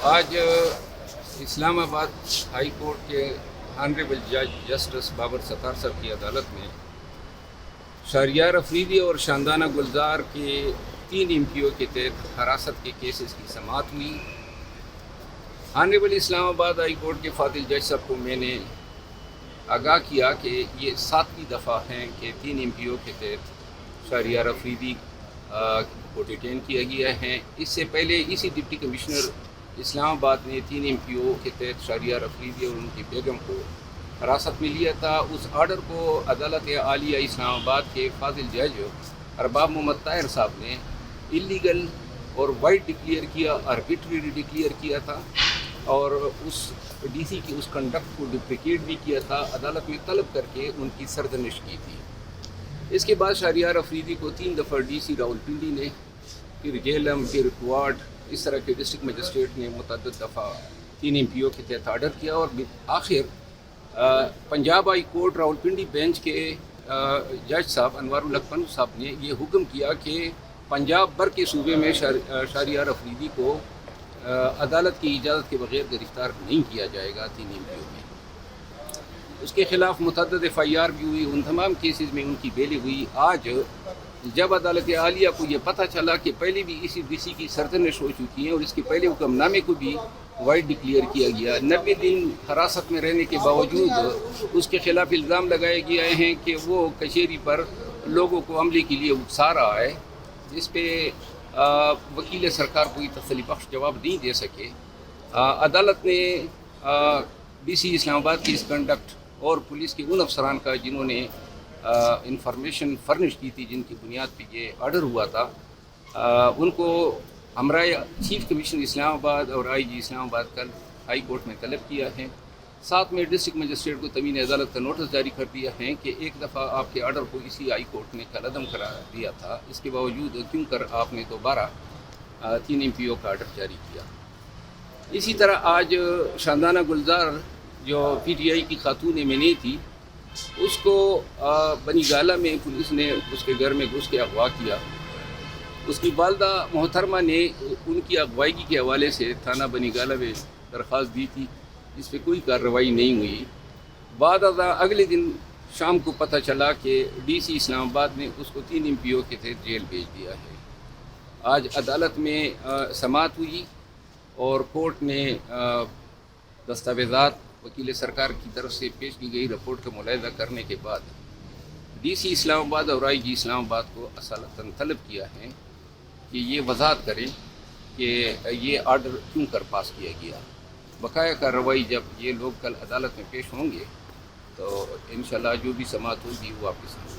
آج اسلام آباد high court کے آنریبل جج جسٹس بابر ستار صاحب کی عدالت میں شہریار افریدی اور شاندانہ گلزار کے 3 امپیوں کے تحت حراست کے کیسز کی سماعت ہوئی۔ آنریبل اسلام آباد ہائی کورٹ کے فاضل جج صاحب کو میں نے آگاہ کیا کہ یہ 7ویں دفعہ ہیں کہ 3 امپیوں کے تحت شہریار افریدی کو ڈیٹین کیا گیا ہے۔ اس سے پہلے اسی ڈپٹی کمشنر اسلام آباد نے 3 امپیوں کے تحت شہریار افریدی اور ان کی بیگم کو حراست میں لیا تھا۔ اس آرڈر کو عدالت عالیہ اسلام آباد کے فاضل جج ارباب محمد طاہر صاحب نے اللیگل اور وائڈ ڈکلیئر کیا، آربیٹری ڈکلیئر کیا تھا اور اس ڈی سی کی اس کنڈکٹ کو ڈپریکیٹ بھی کیا تھا، عدالت میں طلب کر کے ان کی سرزنش کی تھی۔ اس کے بعد شہریار افریدی کو 3 دفعہ ڈی سی راولپنڈی نے، پھر جیلم، پھر کوارٹ، اس طرح کے ڈسٹرکٹ مجسٹریٹ نے متعدد دفعہ 3 امپیوں کے تحت آرڈر کیا اور آخر Punjab high court Rawalpindi bench کے جج صاحب انوار الحق پنو صاحب نے یہ حکم کیا کہ پنجاب بھر کے صوبے میں شہریار افریدی کو عدالت کی اجازت کے بغیر گرفتار نہیں کیا جائے گا 3 امپیوں میں۔ اس کے خلاف متعدد FIR بھی ہوئی، ان تمام کیسز میں ان کی بیلی ہوئی۔ آج جب عدالت عالیہ کو یہ پتہ چلا کہ پہلے بھی اسی ڈی سی کی سرزنش ہو چکی ہے اور اس کے پہلے حکم نامے کو بھی وائڈ ڈکلیئر کیا گیا، 90 دن حراست میں رہنے کے باوجود اس کے خلاف الزام لگائے گئے ہیں کہ وہ کچہری پر لوگوں کو عملے کے لیے اکسا رہا ہے، جس پہ وکیل سرکار کوئی تسلی بخش جواب نہیں دے سکے۔ عدالت نے ڈی سی اسلام آباد کی اس کنڈکٹ اور پولیس کے ان افسران کا جنہوں نے انفارمیشن فرنش کی تھی، جن کی بنیاد پہ یہ آرڈر ہوا تھا، ان کو ہمراہ چیف کمشنر اسلام آباد اور IG اسلام آباد کل ہائی کورٹ میں طلب کیا ہے۔ ساتھ میں ڈسٹرکٹ مجسٹریٹ کو تمین عدالت کا نوٹس جاری کر دیا ہے کہ ایک دفعہ آپ کے آرڈر کو اسی ہائی کورٹ نے کل عدم قرار دیا تھا، اس کے باوجود کیوں کر آپ نے دوبارہ 3 امپیوں کا آرڈر جاری کیا۔ اسی طرح آج شاندانہ گلزار جو PTI کی خاتون MNA تھی، اس کو بنی گالہ میں پولیس نے اس کے گھر میں گھس کے اغوا کیا۔ اس کی والدہ محترمہ نے ان کی اغوائی کے حوالے سے تھانہ بنی گالہ میں درخواست دی تھی، جس پہ کوئی کارروائی نہیں ہوئی۔ بعد ازاں اگلے دن شام کو پتہ چلا کہ ڈی سی اسلام آباد نے اس کو 3 امپیوں کے تحت جیل بھیج دیا ہے۔ آج عدالت میں سماعت ہوئی اور کورٹ نے دستاویزات وکیل سرکار کی طرف سے پیش کی گئی رپورٹ کا ملاحظہ کرنے کے بعد ڈی سی اسلام آباد اور IG اسلام آباد کو اصالتاً طلب کیا ہے کہ یہ وضاحت کریں کہ یہ آرڈر کیوں کر پاس کیا گیا۔ بقایا کارروائی جب یہ لوگ کل عدالت میں پیش ہوں گے تو انشاءاللہ جو بھی سماعت ہوگی وہ آپ کے سامنے